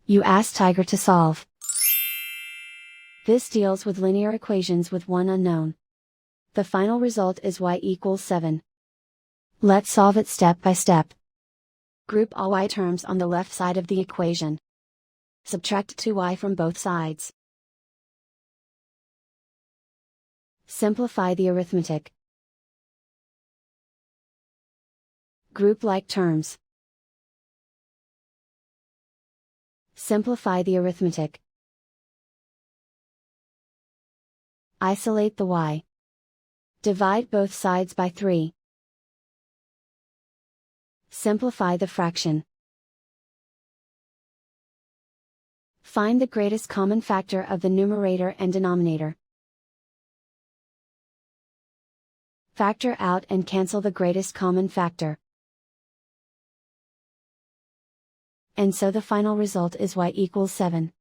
You ask Tiger to solve. This deals with linear equations with one unknown. The final result is y equals 7. Let's solve it step by step. Group all y terms on the left side of the equation. Subtract 2y from both sides. Simplify the arithmetic. Group like terms. Simplify the arithmetic. Isolate the y. Divide both sides by 3. Simplify the fraction. Find the greatest common factor of the numerator and denominator. Factor out and cancel the greatest common factor. And so the final result is y equals 7.